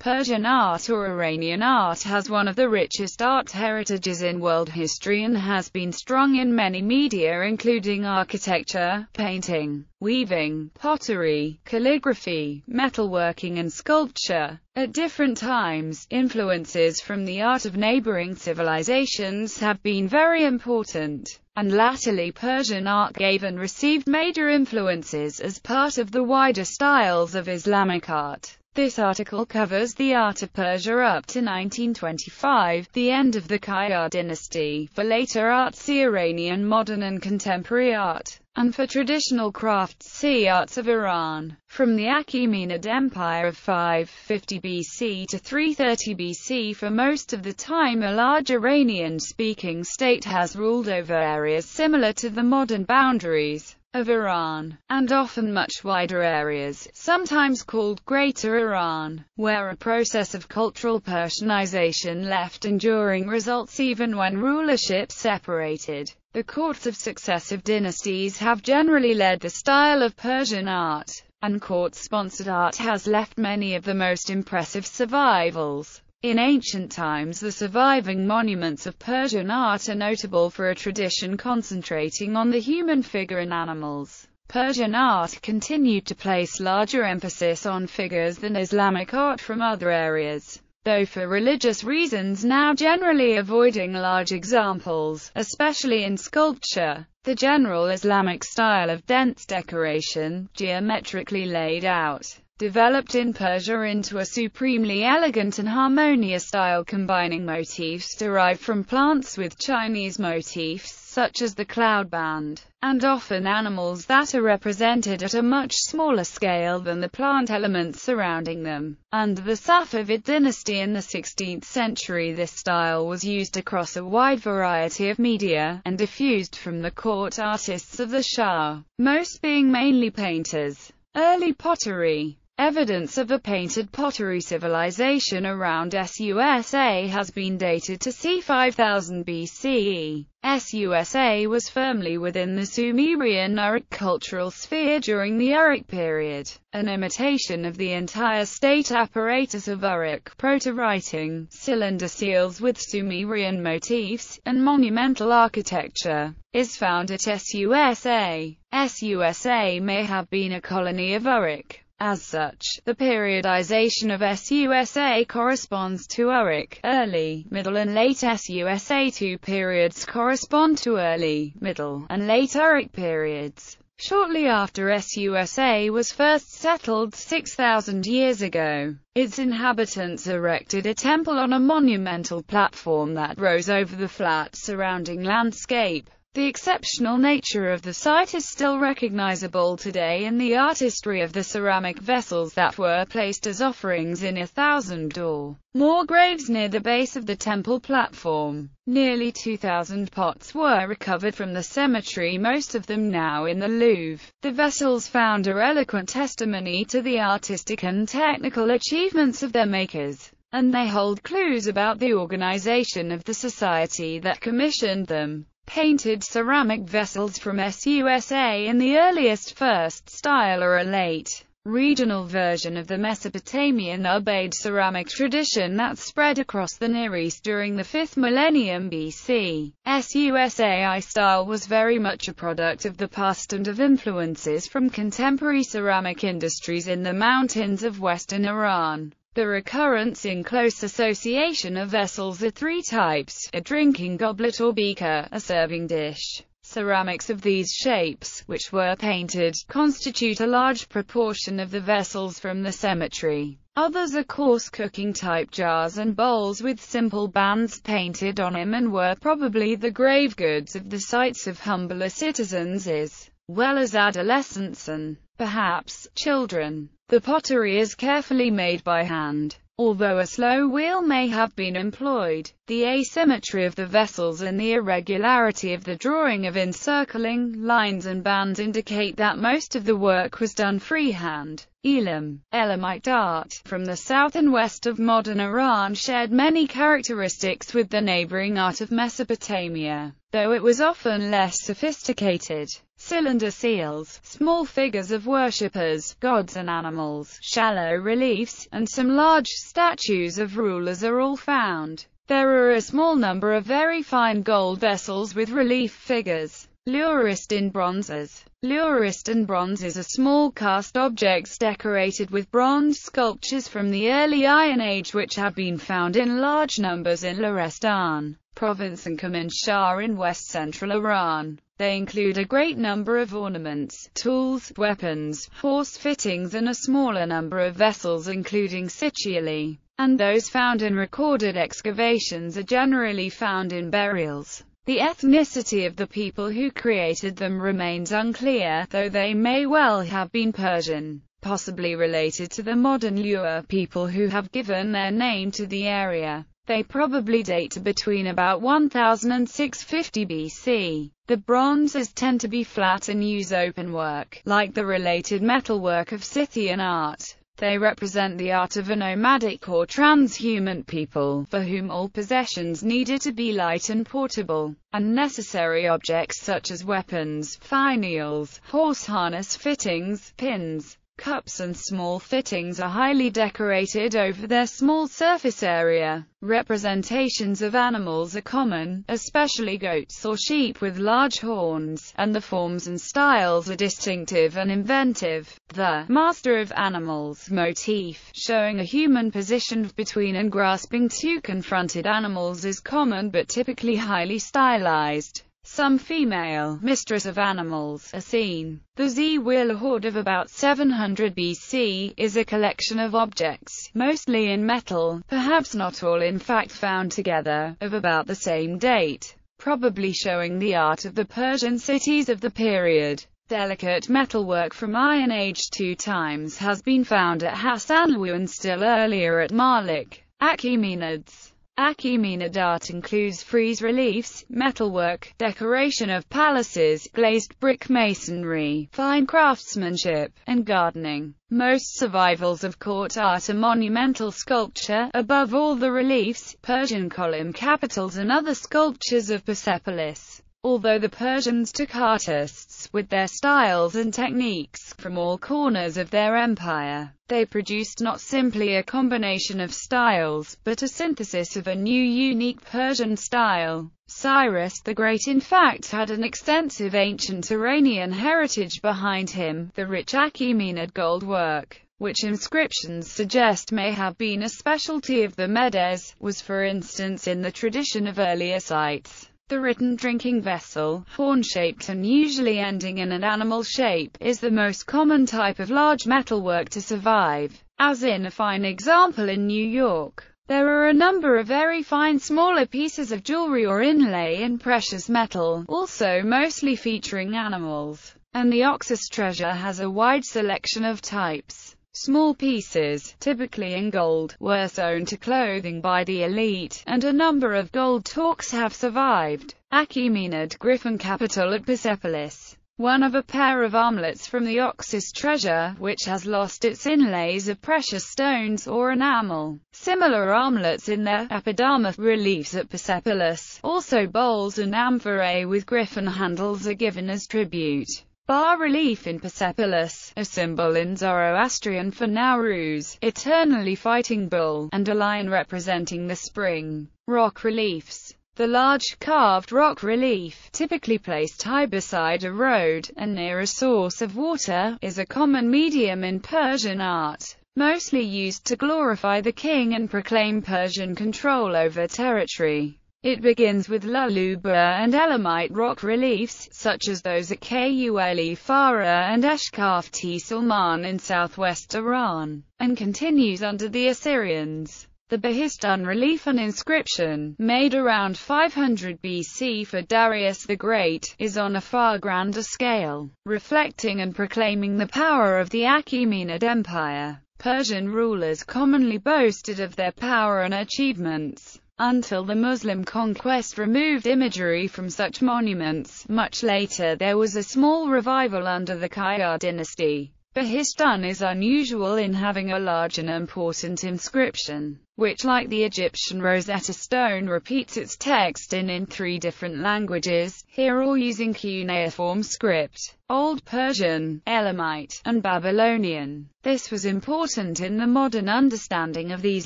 Persian art or Iranian art has one of the richest art heritages in world history and has been strong in many media including architecture, painting, weaving, pottery, calligraphy, metalworking and sculpture. At different times, influences from the art of neighboring civilizations have been very important, and latterly Persian art gave and received major influences as part of the wider styles of Islamic art. This article covers the art of Persia up to 1925, the end of the Qajar dynasty. For later art see Iranian modern and contemporary art, and for traditional crafts see Arts of Iran. From the Achaemenid Empire of 550 BC to 330 BC, for most of the time a large Iranian-speaking state has ruled over areas similar to the modern boundaries of Iran, and often much wider areas, sometimes called Greater Iran, where a process of cultural Persianization left enduring results even when rulership separated. The courts of successive dynasties have generally led the style of Persian art, and court-sponsored art has left many of the most impressive survivals. In ancient times, the surviving monuments of Persian art are notable for a tradition concentrating on the human figure and animals. Persian art continued to place larger emphasis on figures than Islamic art from other areas, though for religious reasons now generally avoiding large examples, especially in sculpture. The general Islamic style of dense decoration, geometrically laid out, developed in Persia into a supremely elegant and harmonious style combining motifs derived from plants with Chinese motifs such as the cloud band, and often animals that are represented at a much smaller scale than the plant elements surrounding them. Under the Safavid dynasty in the 16th century, this style was used across a wide variety of media, and diffused from the court artists of the Shah, most being mainly painters. Early pottery. Evidence of a painted pottery civilization around Susa has been dated to c. 5000 BCE. Susa was firmly within the Sumerian-Uruk cultural sphere during the Uruk period, an imitation of the entire state apparatus of Uruk, proto-writing, cylinder seals with Sumerian motifs, and monumental architecture, is found at Susa. Susa may have been a colony of Uruk. As such, the periodization of Susa corresponds to Uruk. Early, middle and late Susa periods correspond to early, middle, and late Uruk periods. Shortly after Susa was first settled 6,000 years ago, its inhabitants erected a temple on a monumental platform that rose over the flat surrounding landscape. The exceptional nature of the site is still recognizable today in the artistry of the ceramic vessels that were placed as offerings in 1,000 or more graves near the base of the temple platform. Nearly 2,000 pots were recovered from the cemetery, most of them now in the Louvre. The vessels found are eloquent testimony to the artistic and technical achievements of their makers, and they hold clues about the organization of the society that commissioned them. Painted ceramic vessels from Susa in the earliest first style are a late, regional version of the Mesopotamian Ubaid ceramic tradition that spread across the Near East during the 5th millennium BC. Susa style was very much a product of the past and of influences from contemporary ceramic industries in the mountains of western Iran. The recurrence in close association of vessels are three types: a drinking goblet or beaker, a serving dish. Ceramics of these shapes, which were painted, constitute a large proportion of the vessels from the cemetery. Others are coarse cooking-type jars and bowls with simple bands painted on them and were probably the grave goods of the sites of humbler citizens as well as adolescents and, perhaps, children. The pottery is carefully made by hand, although a slow wheel may have been employed. The asymmetry of the vessels and the irregularity of the drawing of encircling lines and bands indicate that most of the work was done freehand. Elamite art, from the south and west of modern Iran, shared many characteristics with the neighboring art of Mesopotamia, though it was often less sophisticated. cylinder seals, small figures of worshippers, gods and animals, shallow reliefs, and some large statues of rulers are all found. There are a small number of very fine gold vessels with relief figures. Lauriston bronzes. Lauriston bronzes are small cast objects decorated with bronze sculptures from the early Iron Age which have been found in large numbers in Lorestan province and Kermanshah in west-central Iran. They include a great number of ornaments, tools, weapons, horse fittings and a smaller number of vessels including sitioli, and those found in recorded excavations are generally found in burials. The ethnicity of the people who created them remains unclear, though they may well have been Persian, possibly related to the modern Lur people who have given their name to the area. They probably date to between about 1000 and 650 BC. The bronzes tend to be flat and use open work, like the related metalwork of Scythian art. They represent the art of a nomadic or transhuman people, for whom all possessions needed to be light and portable, and necessary objects such as weapons, finials, horse harness fittings, pins, cups and small fittings are highly decorated over their small surface area. Representations of animals are common, especially goats or sheep with large horns, and the forms and styles are distinctive and inventive. The master of animals motif, showing a human positioned between and grasping two confronted animals, is common but typically highly stylized. Some female mistress of animals are seen. The Zewil hoard of about 700 BC is a collection of objects, mostly in metal, perhaps not all in fact found together, of about the same date, probably showing the art of the Persian cities of the period. Delicate metalwork from Iron Age 2 times has been found at Hassanlu and still earlier at Malik. Achaemenids. Achaemenid art includes frieze reliefs, metalwork, decoration of palaces, glazed brick masonry, fine craftsmanship, and gardening. Most survivals of court art are monumental sculpture, above all the reliefs, Persian column capitals and other sculptures of Persepolis. Although the Persians took artists, with their styles and techniques, from all corners of their empire, they produced not simply a combination of styles, but a synthesis of a new unique Persian style. Cyrus the Great in fact had an extensive ancient Iranian heritage behind him. The rich Achaemenid gold work, which inscriptions suggest may have been a specialty of the Medes, was for instance in the tradition of earlier sites. The written drinking vessel, horn-shaped and usually ending in an animal shape, is the most common type of large metalwork to survive, as in a fine example in New York. There are a number of very fine smaller pieces of jewelry or inlay in precious metal, also mostly featuring animals, and the Oxus treasure has a wide selection of types. Small pieces, typically in gold, were sewn to clothing by the elite, and a number of gold torques have survived. Achaemenid griffin capital at Persepolis. One of a pair of armlets from the Oxus treasure, which has lost its inlays of precious stones or enamel. Similar armlets in their epidermis reliefs at Persepolis. Also bowls and amphorae with griffin handles are given as tribute. Bas-relief in Persepolis, a symbol in Zoroastrian for Nowruz, eternally fighting bull, and a lion representing the spring. Rock reliefs. The large carved rock relief, typically placed high beside a road, and near a source of water, is a common medium in Persian art, mostly used to glorify the king and proclaim Persian control over territory. It begins with Luluba and Elamite rock reliefs, such as those at Kuyali Farah and Eshkafti Salman in southwest Iran, and continues under the Assyrians. The Behistun relief, an inscription, made around 500 BC for Darius the Great, is on a far grander scale, reflecting and proclaiming the power of the Achaemenid Empire. Persian rulers commonly boasted of their power and achievements, until the Muslim conquest removed imagery from such monuments. Much later there was a small revival under the Qajar dynasty. Behistun is unusual in having a large and important inscription, which, like the Egyptian Rosetta Stone, repeats its text in 3 different languages, here all using cuneiform script: Old Persian, Elamite, and Babylonian. This was important in the modern understanding of these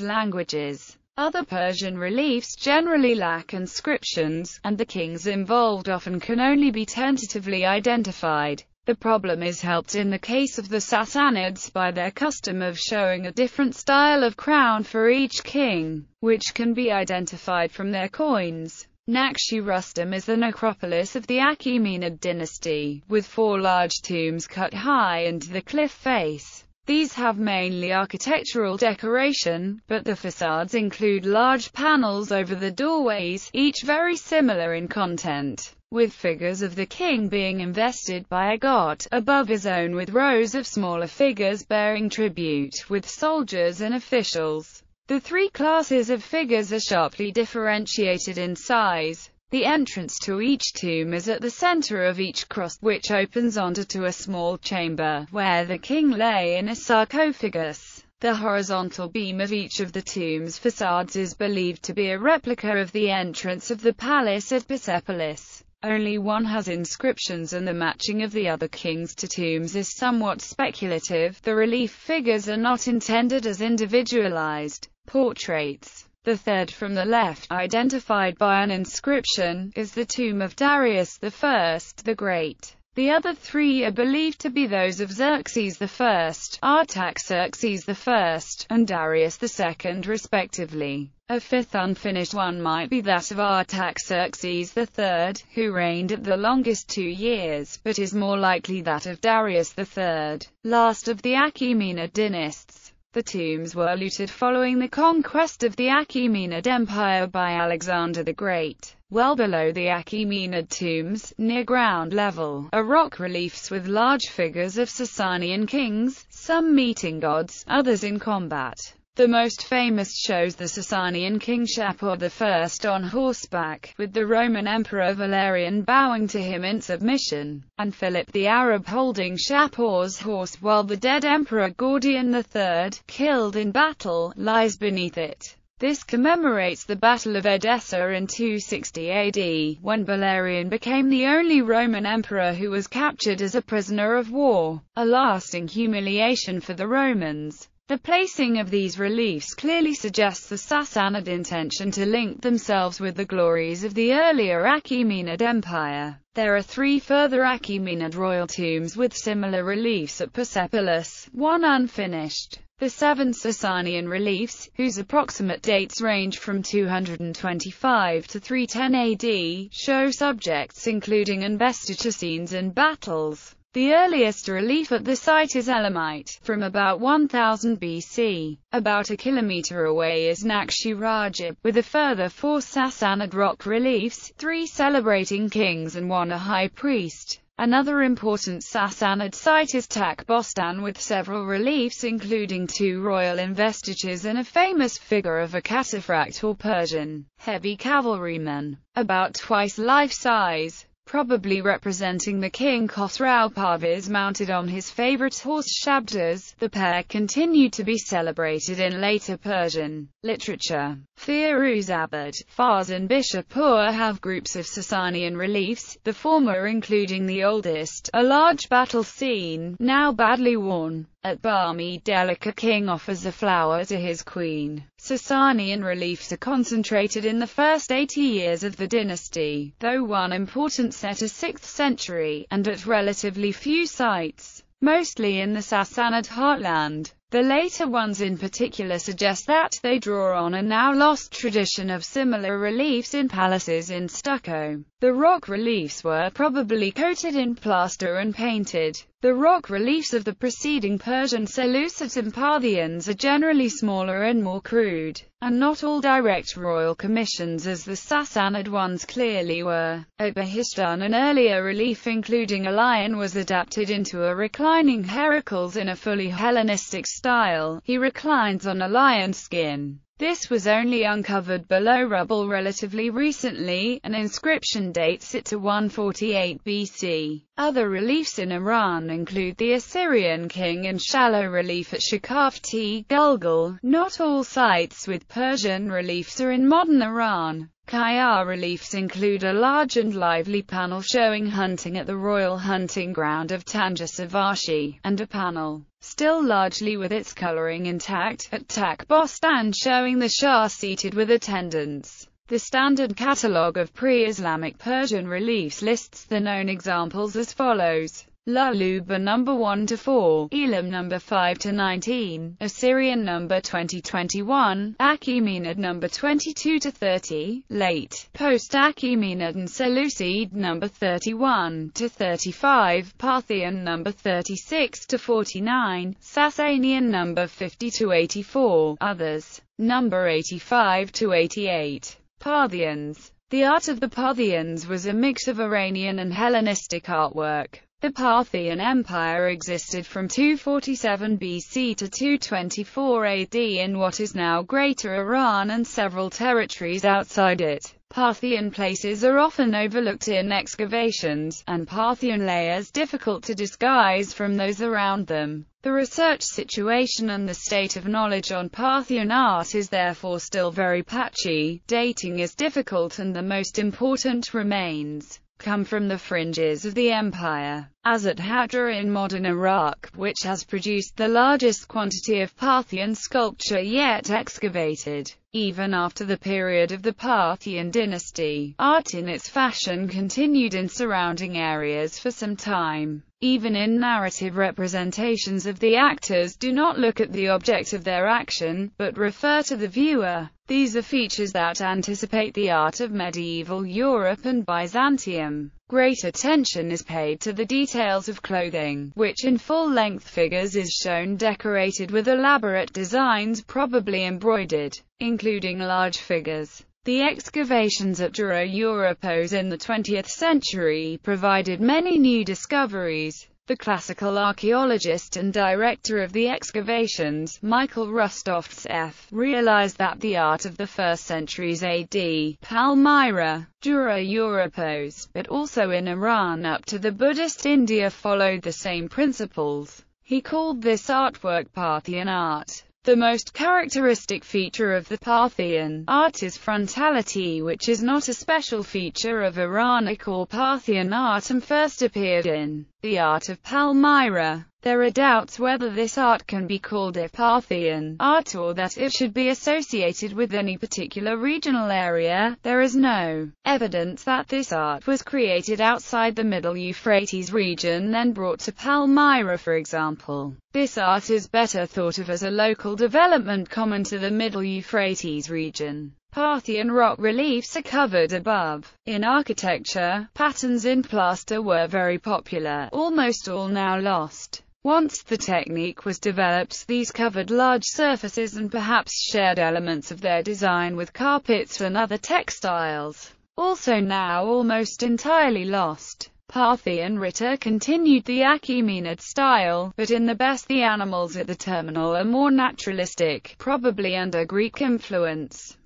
languages. Other Persian reliefs generally lack inscriptions, and the kings involved often can only be tentatively identified. The problem is helped in the case of the Sassanids by their custom of showing a different style of crown for each king, which can be identified from their coins. Nakshi Rustam is the necropolis of the Achaemenid dynasty, with 4 large tombs cut high into the cliff face. These have mainly architectural decoration, but the facades include large panels over the doorways, each very similar in content, with figures of the king being invested by a god above his own, with rows of smaller figures bearing tribute, with soldiers and officials. The 3 classes of figures are sharply differentiated in size. The entrance to each tomb is at the center of each cross, which opens onto a small chamber, where the king lay in a sarcophagus. The horizontal beam of each of the tomb's facades is believed to be a replica of the entrance of the palace at Persepolis. Only one has inscriptions, and the matching of the other kings to tombs is somewhat speculative. The relief figures are not intended as individualized portraits. The third from the left, identified by an inscription, is the tomb of Darius I the Great. The other 3 are believed to be those of Xerxes I, Artaxerxes I, and Darius II respectively. A 5th unfinished one might be that of Artaxerxes III, who reigned at the longest 2 years, but is more likely that of Darius III, last of the Achaemenid dynasts. The tombs were looted following the conquest of the Achaemenid Empire by Alexander the Great. Well below the Achaemenid tombs, near ground level, are rock reliefs with large figures of Sasanian kings, some meeting gods, others in combat. The most famous shows the Sasanian king Shapur I on horseback, with the Roman Emperor Valerian bowing to him in submission, and Philip the Arab holding Shapur's horse while the dead Emperor Gordian III, killed in battle, lies beneath it. This commemorates the Battle of Edessa in 260 AD, when Valerian became the only Roman emperor who was captured as a prisoner of war, a lasting humiliation for the Romans. The placing of these reliefs clearly suggests the Sassanid intention to link themselves with the glories of the earlier Achaemenid Empire. There are 3 further Achaemenid royal tombs with similar reliefs at Persepolis, one unfinished. The 7 Sasanian reliefs, whose approximate dates range from 225 to 310 AD, show subjects including investiture scenes and battles. The earliest relief at the site is Elamite, from about 1000 BC. About a kilometer away is Nakshi Rajib, with a further 4 Sassanid rock reliefs, 3 celebrating kings and 1 a high priest. Another important Sassanid site is Takbostan, with several reliefs including 2 royal investitures and a famous figure of a cataphract or Persian heavy cavalryman, about twice life-size, probably representing the king Khosrau Parviz mounted on his favorite horse Shabdaz. The pair continued to be celebrated in later Persian literature. Firuzabad, Fars and Bishapur have groups of Sasanian reliefs, the former including the oldest, a large battle scene, now badly worn. At Bami Delika, king offers a flower to his queen. Sasanian reliefs are concentrated in the first 80 years of the dynasty, though one important set is 6th century, and at relatively few sites, mostly in the Sassanid heartland. The later ones in particular suggest that they draw on a now-lost tradition of similar reliefs in palaces in stucco. The rock reliefs were probably coated in plaster and painted. The rock reliefs of the preceding Persian Seleucid and Parthians are generally smaller and more crude, and not all direct royal commissions as the Sassanid ones clearly were. At Behistun, an earlier relief including a lion was adapted into a reclining Heracles in a fully Hellenistic style. He reclines on a lion skin. This was only uncovered below rubble relatively recently, and inscription dates it to 148 BC. Other reliefs in Iran include the Assyrian king and shallow relief at Shakafti Gulgul. Not all sites with Persian reliefs are in modern Iran. Kayar reliefs include a large and lively panel showing hunting at the royal hunting ground of Tanja-Savashi, and a panel, still largely with its coloring intact, at Tak-Bostan showing the Shah seated with attendants. The standard catalogue of pre-Islamic Persian reliefs lists the known examples as follows: Luluba number 1 to 4, Elam number 5 to 19, Assyrian number 2021, Achaemenid number 22 to 30, late, post-Achaemenid and Seleucid number 31 to 35, Parthian number 36 to 49, Sasanian number 50 to 84, others, number 85 to 88. Parthians. The art of the Parthians was a mix of Iranian and Hellenistic artwork. The Parthian Empire existed from 247 BC to 224 AD in what is now Greater Iran and several territories outside it. Parthian places are often overlooked in excavations, and Parthian layers difficult to disguise from those around them. The research situation and the state of knowledge on Parthian art is therefore still very patchy. Dating is difficult and the most important remains come from the fringes of the empire, as at Hadra in modern Iraq, which has produced the largest quantity of Parthian sculpture yet excavated. Even after the period of the Parthian dynasty, art in its fashion continued in surrounding areas for some time. Even in narrative representations of the actors do not look at the object of their action, but refer to the viewer. These are features that anticipate the art of medieval Europe and Byzantium. Great attention is paid to the details of clothing, which in full-length figures is shown decorated with elaborate designs, probably embroidered, including large figures. The excavations at Dura Europos in the 20th century provided many new discoveries. The classical archaeologist and director of the excavations, Michael Rustofts F., realized that the art of the 1st centuries AD, Palmyra, Dura Europos, but also in Iran up to the Buddhist India followed the same principles. He called this artwork Parthian art. The most characteristic feature of the Parthian art is frontality, which is not a special feature of Iranic or Parthian art and first appeared in the art of Palmyra. There are doubts whether this art can be called a Parthian art or that it should be associated with any particular regional area. There is no evidence that this art was created outside the Middle Euphrates region then brought to Palmyra, for example. This art is better thought of as a local development common to the Middle Euphrates region. Parthian rock reliefs are covered above. In architecture, patterns in plaster were very popular, almost all now lost. Once the technique was developed, these covered large surfaces and perhaps shared elements of their design with carpets and other textiles. Also now almost entirely lost. Parthian Ritter continued the Achaemenid style, but in the best the animals at the terminal are more naturalistic, probably under Greek influence.